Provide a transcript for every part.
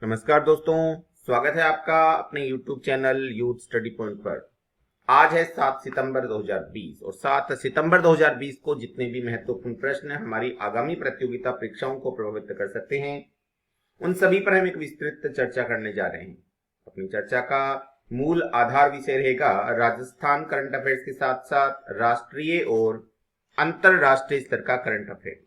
नमस्कार दोस्तों, स्वागत है आपका अपने YouTube channel youth study point पर। आज है 7 सितंबर 2020 और 7 सितंबर 2020 को जितने भी महत्वपूर्ण प्रश्न हमारी आगामी प्रतियोगिता परीक्षाओं को प्रभावित कर सकते हैं, उन सभी पर हम एक विस्तृत चर्चा करने जा रहे हैं। अपनी चर्चा का मूल आधार विषय रहेगा राजस्थान करंट अफेयर्स के साथ साथ राष्ट्रीय और अंतरराष्ट्रीय स्तर का करंट अफेयर,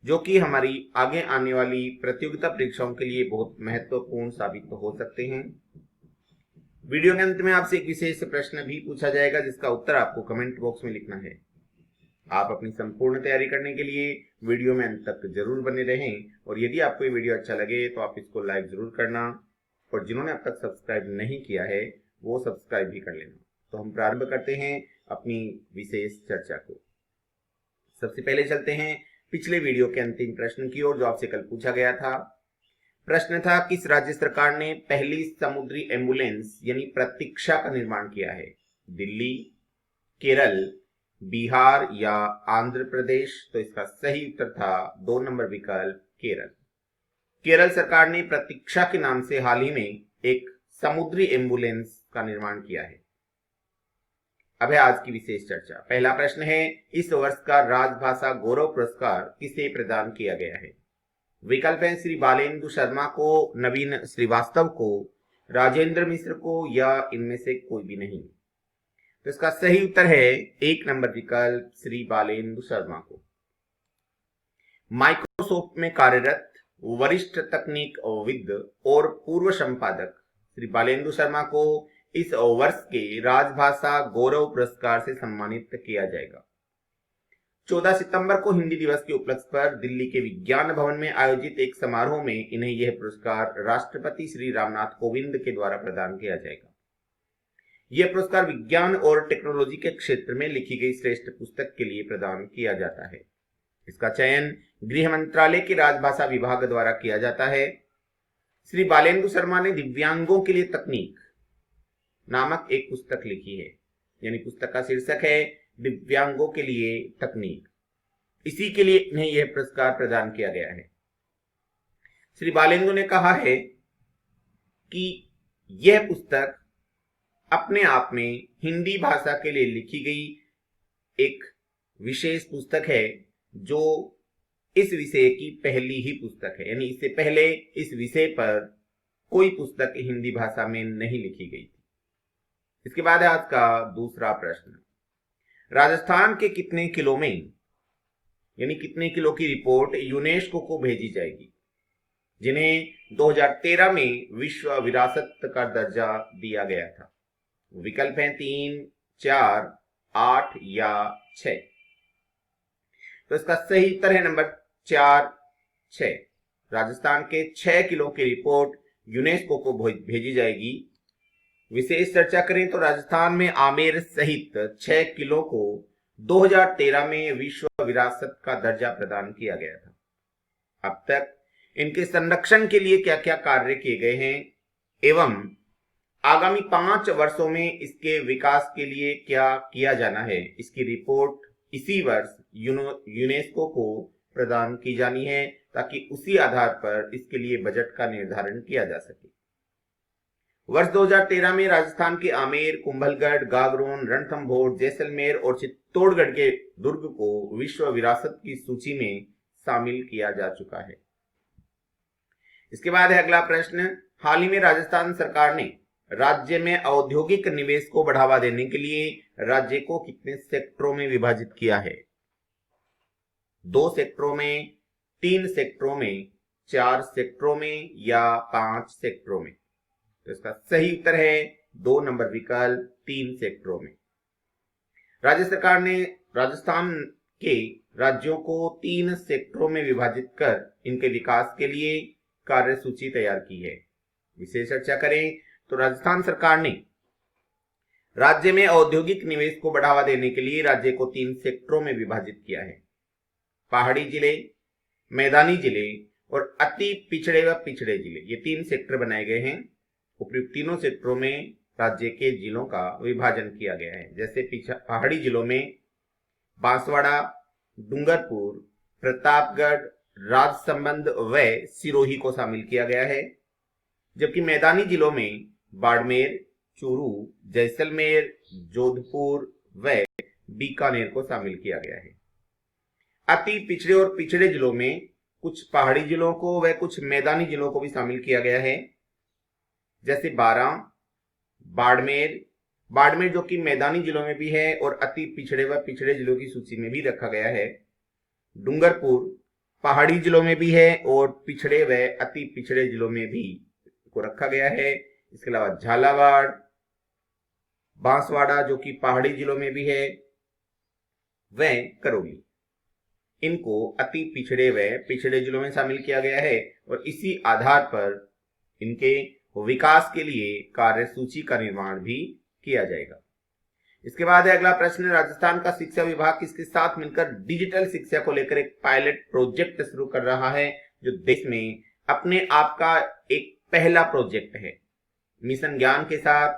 जो कि हमारी आगे आने वाली प्रतियोगिता परीक्षाओं के लिए बहुत महत्वपूर्ण साबित हो सकते हैं। वीडियो के अंत में आपसे एक विशेष प्रश्न भी पूछा जाएगा, जिसका उत्तर आपको कमेंट बॉक्स में लिखना है। आप अपनी संपूर्ण तैयारी करने के लिए वीडियो में अंत तक जरूर बने रहें और यदि आपको ये वीडियो अच्छा लगे तो आप इसको लाइक जरूर करना और जिन्होंने अब तक सब्सक्राइब नहीं किया है वो सब्सक्राइब भी कर लेना। तो हम प्रारंभ करते हैं अपनी विशेष चर्चा को। सबसे पहले चलते हैं पिछले वीडियो के अंतिम प्रश्न की ओर, जो आपसे कल पूछा गया था। प्रश्न था, किस राज्य सरकार ने पहली समुद्री एम्बुलेंस यानी प्रतीक्षा का निर्माण किया है? दिल्ली, केरल, बिहार या आंध्र प्रदेश? तो इसका सही उत्तर था 2 नंबर विकल्प केरल। केरल सरकार ने प्रतीक्षा के नाम से हाल ही में एक समुद्री एम्बुलेंस का निर्माण किया है। अब है आज की विशेष चर्चा। पहला प्रश्न है, इस वर्ष का राजभाषा गौरव पुरस्कार किसे प्रदान किया गया है? विकल्प है श्री बालेंदु शर्मा को, नवीन श्रीवास्तव को, राजेंद्र मिश्र को या इनमें से कोई भी नहीं। तो इसका सही उत्तर है 1 नंबर विकल्प श्री बालेंदु शर्मा को। माइक्रोसॉफ्ट में कार्यरत वरिष्ठ तकनीकविद और पूर्व संपादक श्री बालेंदु शर्मा को इस वर्ष के राजभाषा गौरव पुरस्कार से सम्मानित किया जाएगा। 14 सितंबर को हिंदी दिवस के उपलक्ष्य पर दिल्ली के विज्ञान भवन में आयोजित एक समारोह में इन्हें यह पुरस्कार राष्ट्रपति श्री रामनाथ कोविंद के द्वारा प्रदान किया जाएगा। यह पुरस्कार विज्ञान और टेक्नोलॉजी के क्षेत्र में लिखी गई श्रेष्ठ पुस्तक के लिए प्रदान किया जाता है। इसका चयन गृह मंत्रालय के राजभाषा विभाग द्वारा किया जाता है। श्री बालेंदु शर्मा ने दिव्यांगों के लिए तकनीक नामक एक पुस्तक लिखी है, यानी पुस्तक का शीर्षक है दिव्यांगों के लिए तकनीक। इसी के लिए इन्हें यह पुरस्कार प्रदान किया गया है। श्री बालेंदु ने कहा है कि यह पुस्तक अपने आप में हिंदी भाषा के लिए लिखी गई एक विशेष पुस्तक है, जो इस विषय की पहली ही पुस्तक है, यानी इससे पहले इस विषय पर कोई पुस्तक हिंदी भाषा में नहीं लिखी गई थी। इसके बाद है आज का दूसरा प्रश्न। राजस्थान के कितने किलो में, यानी कितने किलो की रिपोर्ट यूनेस्को को भेजी जाएगी, जिन्हें 2013 में विश्व विरासत का दर्जा दिया गया था? विकल्प हैं 3, 4, 8 या 6। तो इसका सही उत्तर है नंबर 4, 6। राजस्थान के 6 किलो की रिपोर्ट यूनेस्को को भेजी जाएगी। विशेष चर्चा करें तो राजस्थान में आमेर सहित 6 किलो को 2013 में विश्व विरासत का दर्जा प्रदान किया गया था। अब तक इनके संरक्षण के लिए क्या क्या कार्य किए गए हैं एवं आगामी 5 वर्षों में इसके विकास के लिए क्या किया जाना है, इसकी रिपोर्ट इसी वर्ष यूनेस्को को प्रदान की जानी है, ताकि उसी आधार पर इसके लिए बजट का निर्धारण किया जा सके। वर्ष 2013 में राजस्थान के आमेर, कुंभलगढ़, गागरोन, रणथंभौर, जैसलमेर और चित्तौड़गढ़ के दुर्ग को विश्व विरासत की सूची में शामिल किया जा चुका है। इसके बाद है अगला प्रश्न। हाल ही में राजस्थान सरकार ने राज्य में औद्योगिक निवेश को बढ़ावा देने के लिए राज्य को कितने सेक्टरों में विभाजित किया है? 2 सेक्टरों में, 3 सेक्टरों में, 4 सेक्टरों में या 5 सेक्टरों में? तो इसका सही उत्तर है 2 नंबर विकल्प 3 सेक्टरों में। राज्य सरकार ने राजस्थान के राज्यों को 3 सेक्टरों में विभाजित कर इनके विकास के लिए कार्य सूची तैयार की है। विशेष चर्चा करें तो राजस्थान सरकार ने राज्य में औद्योगिक निवेश को बढ़ावा देने के लिए राज्य को 3 सेक्टरों में विभाजित किया है। पहाड़ी जिले, मैदानी जिले और अति पिछड़े व पिछड़े जिले, ये 3 सेक्टर बनाए गए हैं। उपयुक्त तीनों सेक्टरों में राज्य के जिलों का विभाजन किया गया है। जैसे पहाड़ी जिलों में बांसवाड़ा, डूंगरपुर, प्रतापगढ़, राजसमंद व सिरोही को शामिल किया गया है, जबकि मैदानी जिलों में बाड़मेर, चूरू, जैसलमेर, जोधपुर व बीकानेर को शामिल किया गया है। अति पिछड़े और पिछड़े जिलों में कुछ पहाड़ी जिलों को व कुछ मैदानी जिलों को भी शामिल किया गया है, जैसे बारां, बाड़मेर जो कि मैदानी जिलों में भी है और अति पिछड़े व पिछड़े जिलों की सूची में भी रखा गया है। डूंगरपुर पहाड़ी जिलों में भी है और पिछड़े व अति पिछड़े जिलों में भी को रखा गया है। इसके अलावा झालावाड़, बांसवाड़ा जो कि पहाड़ी जिलों में भी है, व करौली, इनको अति पिछड़े व पिछड़े जिलों में शामिल किया गया है और इसी आधार पर इनके विकास के लिए कार्यसूची का निर्माण भी किया जाएगा। इसके बाद है अगला प्रश्न, राजस्थान का शिक्षा विभाग किसके साथ मिलकर डिजिटल शिक्षा को लेकर एक पायलट प्रोजेक्ट शुरू कर रहा है, जो देश में अपने आप का एक पहला प्रोजेक्ट है। मिशन ज्ञान के साथ,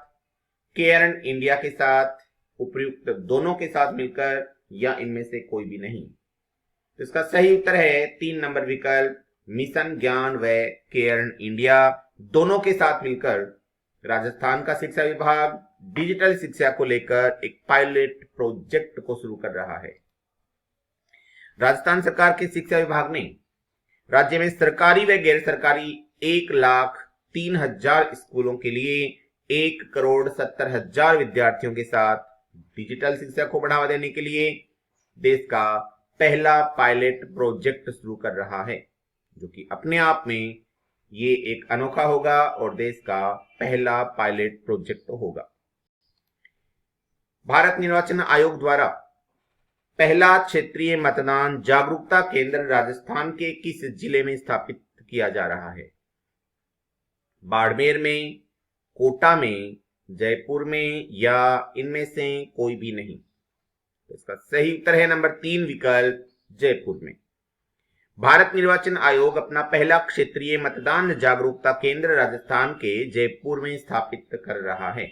केयर्न इंडिया के साथ, उपयुक्त दोनों के साथ मिलकर, या इनमें से कोई भी नहीं। तो इसका सही उत्तर है 3 नंबर विकल्प, मिशन ज्ञान व केयर्न इंडिया दोनों के साथ मिलकर राजस्थान का शिक्षा विभाग डिजिटल शिक्षा को लेकर एक पायलट प्रोजेक्ट को शुरू कर रहा है। राजस्थान सरकार के शिक्षा विभाग ने राज्य में सरकारी व गैर सरकारी 1,03,000 स्कूलों के लिए 1,70,000 विद्यार्थियों के साथ डिजिटल शिक्षा को बढ़ावा देने के लिए देश का पहला पायलट प्रोजेक्ट शुरू कर रहा है, जो कि अपने आप में ये एक अनोखा होगा और देश का पहला पायलट प्रोजेक्ट होगा। भारत निर्वाचन आयोग द्वारा पहला क्षेत्रीय मतदान जागरूकता केंद्र राजस्थान के किस जिले में स्थापित किया जा रहा है? बाड़मेर में, कोटा में, जयपुर में, या इनमें से कोई भी नहीं? तो इसका सही उत्तर है नंबर 3 विकल्प, जयपुर में। भारत निर्वाचन आयोग अपना पहला क्षेत्रीय मतदान जागरूकता केंद्र राजस्थान के जयपुर में स्थापित कर रहा है।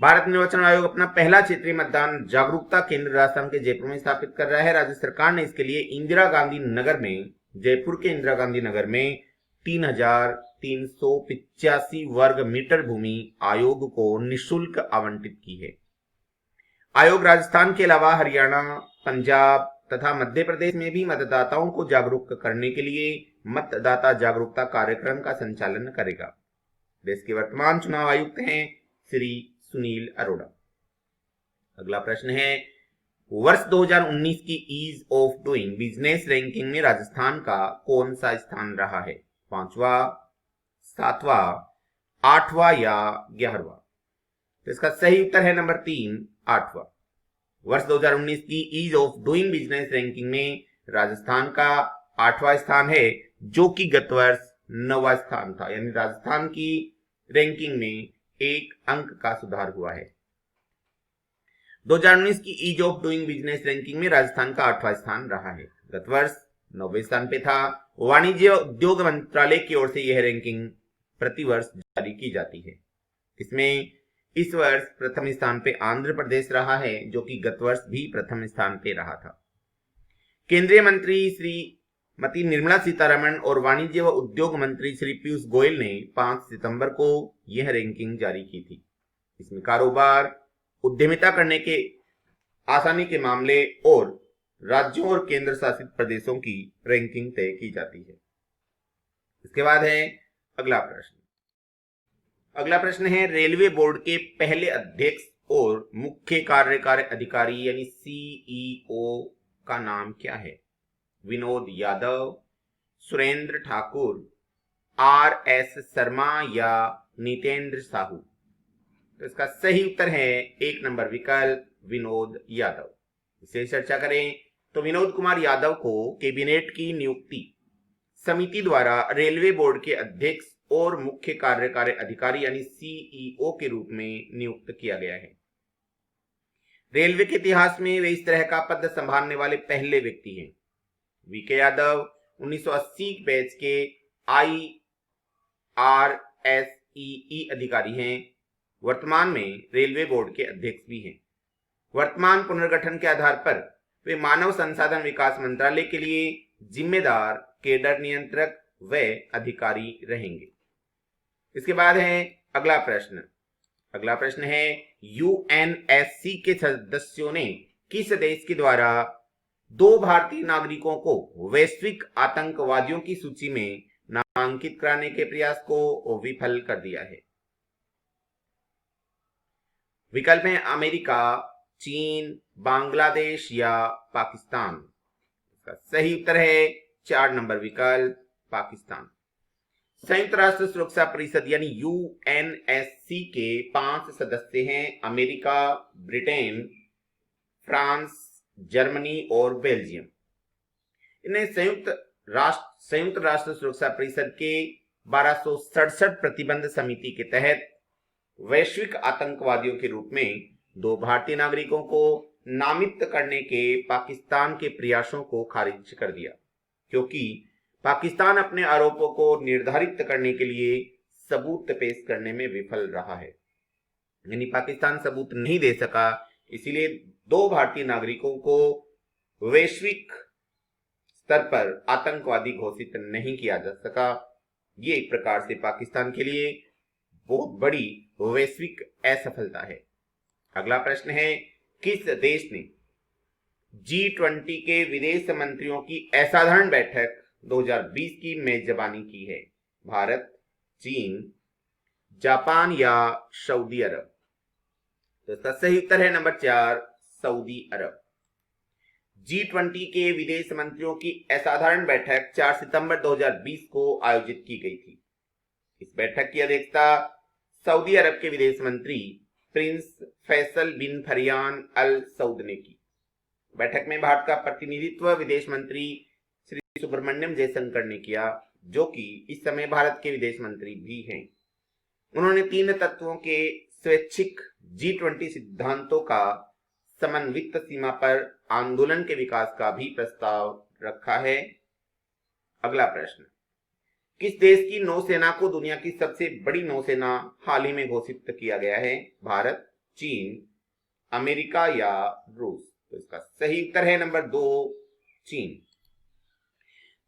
भारत निर्वाचन आयोग अपना पहला क्षेत्रीय मतदान जागरूकता केंद्र राजस्थान के जयपुर में स्थापित कर रहा है। राज्य सरकार ने इसके लिए इंदिरा गांधी नगर में, जयपुर के इंदिरा गांधी नगर में 3,385 वर्ग मीटर भूमि आयोग को निःशुल्क आवंटित की है। आयोग राजस्थान के अलावा हरियाणा, पंजाब तथा मध्य प्रदेश में भी मतदाताओं को जागरूक करने के लिए मतदाता जागरूकता कार्यक्रम का संचालन करेगा। देश के वर्तमान चुनाव आयुक्त हैं श्री सुनील अरोड़ा। अगला प्रश्न है, वर्ष 2019 की ease of doing business ranking में राजस्थान का कौन सा स्थान रहा है? 5वां, 7वां, 8वां या 11वां? तो इसका सही उत्तर है नंबर 3, 8वां। वर्ष 2019 की ease of doing business ranking में राजस्थान का 8वां स्थान है, जो कि गत वर्ष 9वां स्थान था, यानी राजस्थान की रैंकिंग में 1 अंक का सुधार हुआ है। 2019 की ease of doing business ranking में राजस्थान का 8वां स्थान रहा है। गत वर्ष 9वें स्थान पे था। वाणिज्य उद्योग मंत्रालय की ओर से यह रैंकिंग प्रतिवर्ष जारी की जाती है। इसमें इस वर्ष प्रथम स्थान पे आंध्र प्रदेश रहा है, जो कि गत वर्ष भी प्रथम स्थान पे रहा था। केंद्रीय मंत्री श्रीमती निर्मला सीतारमण और वाणिज्य व उद्योग मंत्री श्री पीयूष गोयल ने 5 सितंबर को यह रैंकिंग जारी की थी। इसमें कारोबार, उद्यमिता करने के आसानी के मामले और राज्यों और केंद्र शासित प्रदेशों की रैंकिंग तय की जाती है। इसके बाद है अगला प्रश्न। अगला प्रश्न है, रेलवे बोर्ड के पहले अध्यक्ष और मुख्य कार्यकारी अधिकारी यानी सीईओ का नाम क्या है? विनोद यादव, सुरेंद्र ठाकुर, आरएस शर्मा या नितेंद्र साहू? तो इसका सही उत्तर है 1 नंबर विकल्प, विनोद यादव। इसे चर्चा करें तो विनोद कुमार यादव को कैबिनेट की नियुक्ति समिति द्वारा रेलवे बोर्ड के अध्यक्ष और मुख्य कार्यकारी अधिकारी यानी सीईओ के रूप में नियुक्त किया गया है। रेलवे के इतिहास में वे इस तरह का पद संभालने वाले पहले व्यक्ति हैं। वीके यादव 1980 बैच के IRSEE अधिकारी हैं। वर्तमान में रेलवे बोर्ड के अध्यक्ष भी हैं। वर्तमान पुनर्गठन के आधार पर वे मानव संसाधन विकास मंत्रालय के लिए जिम्मेदार कैडर नियंत्रक व अधिकारी रहेंगे। इसके बाद है अगला प्रश्न। अगला प्रश्न है यूएनएससी के सदस्यों ने किस देश के द्वारा 2 भारतीय नागरिकों को वैश्विक आतंकवादियों की सूची में नामांकित कराने के प्रयास को विफल कर दिया है? विकल्प हैं अमेरिका, चीन, बांग्लादेश या पाकिस्तान। इसका सही उत्तर है 4 नंबर विकल्प पाकिस्तान। संयुक्त राष्ट्र सुरक्षा परिषद यानी यूएनएससी के 5 सदस्य हैं अमेरिका, ब्रिटेन, फ्रांस, जर्मनी और बेल्जियम। इन्हें संयुक्त राष्ट्र सुरक्षा परिषद के 1267 प्रतिबंध समिति के तहत वैश्विक आतंकवादियों के रूप में 2 भारतीय नागरिकों को नामित करने के पाकिस्तान के प्रयासों को खारिज कर दिया, क्योंकि पाकिस्तान अपने आरोपों को निर्धारित करने के लिए सबूत पेश करने में विफल रहा है। यानी पाकिस्तान सबूत नहीं दे सका, इसीलिए 2 भारतीय नागरिकों को वैश्विक स्तर पर आतंकवादी घोषित नहीं किया जा सका। ये एक प्रकार से पाकिस्तान के लिए बहुत बड़ी वैश्विक असफलता है। अगला प्रश्न है किस देश ने G20 के विदेश मंत्रियों की असाधारण बैठक 2020 की मेजबानी की है? भारत, चीन, जापान या सऊदी अरब? तो इसका सही उत्तर है नंबर 4 सऊदी अरब। G20 के विदेश मंत्रियों की असाधारण बैठक 4 सितंबर 2020 को आयोजित की गई थी। इस बैठक की अध्यक्षता सऊदी अरब के विदेश मंत्री प्रिंस फैसल बिन फरियान अल सऊद ने की। बैठक में भारत का प्रतिनिधित्व विदेश मंत्री श्री सुब्रमण्यम जयशंकर ने किया, जो कि इस समय भारत के विदेश मंत्री भी हैं। उन्होंने 3 तत्वों के स्वैच्छिक G20 सिद्धांतों का समन्वित सीमा पर आंदोलन के विकास का भी प्रस्ताव रखा है। अगला प्रश्न, किस देश की नौसेना को दुनिया की सबसे बड़ी नौसेना हाल ही में घोषित किया गया है? भारत, चीन, अमेरिका या रूस? तो इसका सही उत्तर है नंबर 2 चीन।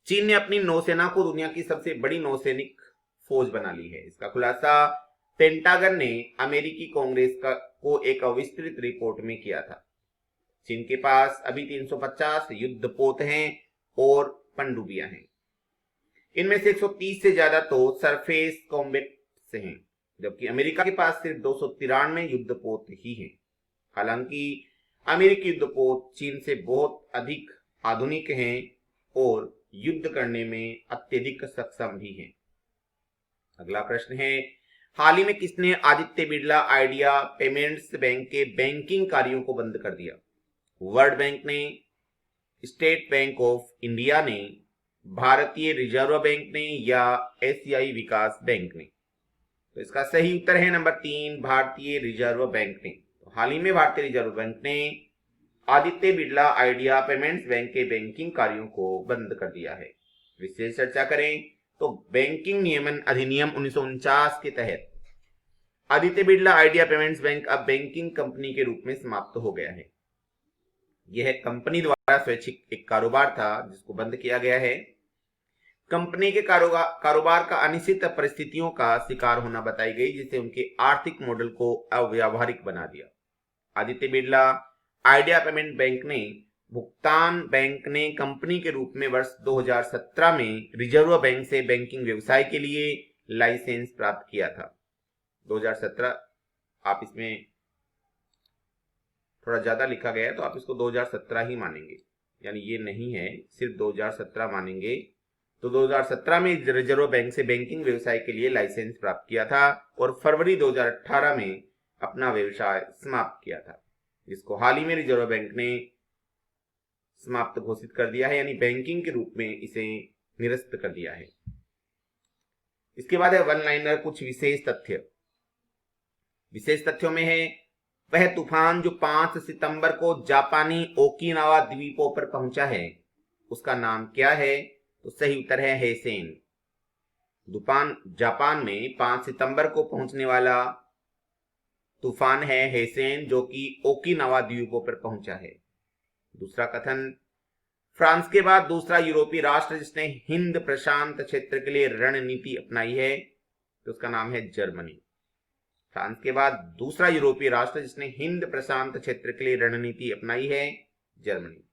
चीन ने अपनी नौसेना को दुनिया की सबसे बड़ी नौसैनिक फौज बना ली है। इसका खुलासा पेंटागन ने अमेरिकी कांग्रेस को एक विस्तृत रिपोर्ट में किया था। चीन के पास अभी 350 युद्धपोत हैं और पनडुब्बियां हैं। इनमें से 130 से ज्यादा तो सरफेस कॉम्बैट से हैं, जबकि अमेरिका के पास सिर्फ 293 युद्धपोत ही हैं। हालांकि अमेरिकी युद्धपोत चीन से बहुत अधिक आधुनिक हैं और युद्ध करने में अत्यधिक सक्षम भी हैं। अगला प्रश्न है, हाल ही में किसने Aditya Birla idea payments bank के बैंकिंग कार्यों को बंद कर दिया? वर्ल्ड बैंक ने, स्टेट बैंक ऑफ इंडिया ने, भारतीय रिजर्व बैंक ने या एशियाई विकास बैंक ने? तो इसका सही उत्तर है नंबर 3 भारतीय रिजर्व बैंक ने। तो हाल ही में भारतीय रिजर्व बैंक ने Aditya Birla idea payments bank के बैंकिंग कार्यों को बंद कर दिया है। विशेष चर्चा करें तो बैंकिंग नियमन अधिनियम 1949 के तहत Aditya Birla idea payments bank अब बैंकिंग कंपनी के रूप में समाप्त हो गया है। यह कंपनी द्वारा स्वैच्छिक एक कारोबार था जिसको बंद किया गया है। कंपनी के कारोबार का अनिश्चित परिस्थितियों का शिकार होना बताई गई, जिससे उनके आर्थिक मॉडल को अव्यावहारिक बना दिया। Aditya Birla idea payment bank ने भुगतान बैंक ने कंपनी के रूप में वर्ष 2017 में रिजर्व बैंक से बैंकिंग व्यवसाय के लिए लाइसेंस प्राप्त किया था। 2017, आप इसमें थोड़ा ज्यादा लिखा गया है तो आप इसको 2017 ही मानेंगे, यानी ये नहीं है, सिर्फ 2017 मानेंगे। तो 2017 में रिजर्व बैंक से बैंकिंग व्यवसाय के लिए लाइसेंस प्राप्त किया था और फरवरी 2018 में अपना व्यवसाय समाप्त किया था, जिसको हाल ही में रिजर्व बैंक ने समाप्त घोषित कर दिया है, यानी बैंकिंग के रूप में इसे निरस्त कर दिया है। इसके बाद है वन लाइनर कुछ विशेष तथ्य। विशेष तथ्यों में है, वह तूफान जो 5 सितंबर को जापानी ओकिनावा द्वीपों पर पहुंचा है उसका नाम क्या है? तो सही उत्तर है हेसेन। जापान में 5 सितंबर को पहुंचने वाला तूफान है हेसेन, जो कि ओकिनावा द्वीपों पर पहुंचा है। दूसरा कथन, फ्रांस के बाद दूसरा यूरोपीय राष्ट्र जिसने हिंद प्रशांत क्षेत्र के लिए रणनीति अपनाई है तो उसका नाम है जर्मनी। फ्रांस के बाद दूसरा यूरोपीय राष्ट्र जिसने हिंद प्रशांत क्षेत्र के लिए रणनीति अपनाई है जर्मनी।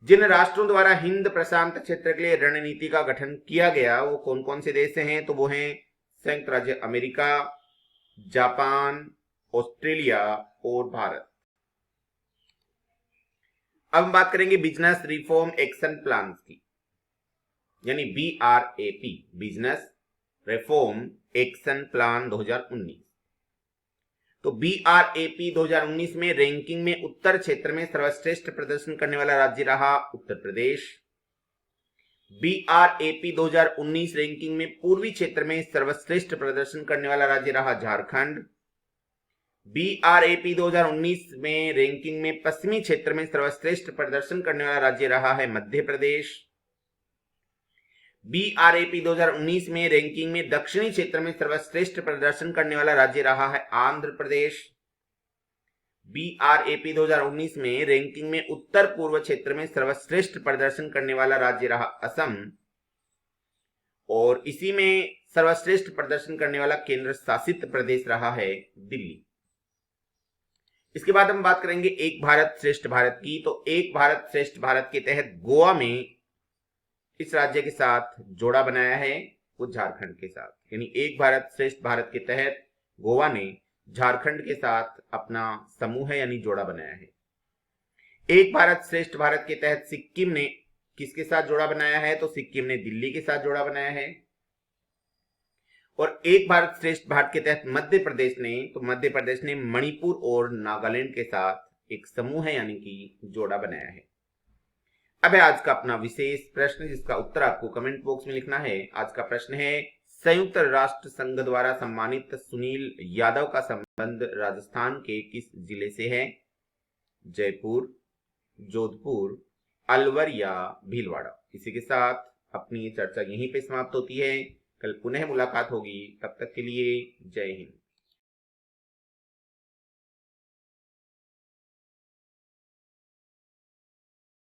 जिन राष्ट्रों द्वारा हिंद प्रशांत क्षेत्र के लिए रणनीति का गठन किया गया वो कौन कौन से देश हैं, तो वो हैं संयुक्त राज्य अमेरिका, जापान, ऑस्ट्रेलिया और भारत। अब हम बात करेंगे बिजनेस रिफॉर्म एक्शन प्लान की, यानी BRAP, business reform action plan 2019। तो BRAP 2019 में रैंकिंग में उत्तर क्षेत्र में सर्वश्रेष्ठ प्रदर्शन करने वाला राज्य रहा उत्तर प्रदेश। BRAP 2019 रैंकिंग में पूर्वी क्षेत्र में सर्वश्रेष्ठ प्रदर्शन करने वाला राज्य रहा झारखंड। BRAP 2019 में रैंकिंग में पश्चिमी क्षेत्र में सर्वश्रेष्ठ प्रदर्शन करने वाला राज्य रहा है मध्य प्रदेश। BRAP 2019 में रैंकिंग में दक्षिणी क्षेत्र में सर्वश्रेष्ठ प्रदर्शन करने वाला राज्य रहा है आंध्र प्रदेश। BRAP 2019 में रैंकिंग में उत्तर पूर्व क्षेत्र में सर्वश्रेष्ठ प्रदर्शन करने वाला राज्य रहा असम, और इसी में सर्वश्रेष्ठ प्रदर्शन करने वाला केंद्र शासित प्रदेश रहा है दिल्ली। इसके बाद हम बात करेंगे एक भारत श्रेष्ठ भारत की। तो एक भारत श्रेष्ठ भारत के तहत गोवा में इस राज्य के साथ जोड़ा बनाया है वो झारखंड के साथ, यानी एक भारत श्रेष्ठ भारत के तहत गोवा ने झारखंड के साथ अपना समूह है यानी जोड़ा बनाया है। एक भारत श्रेष्ठ भारत के तहत सिक्किम ने किसके साथ जोड़ा बनाया है, तो सिक्किम ने दिल्ली के साथ जोड़ा बनाया है। और एक भारत श्रेष्ठ भारत के तहत मध्य प्रदेश ने मणिपुर और नागालैंड के साथ एक समूह है यानी कि जोड़ा बनाया है। अब है आज का अपना विशेष प्रश्न जिसका उत्तर आपको कमेंट बॉक्स में लिखना है। आज का प्रश्न है संयुक्त राष्ट्र संघ द्वारा सम्मानित सुनील यादव का संबंध राजस्थान के किस जिले से है? जयपुर, जोधपुर, अलवर या भीलवाड़ा। इसी के साथ अपनी ये चर्चा यहीं पे समाप्त होती है। कल पुनः मुलाकात होगी, तब तक के लिए जय हिंद।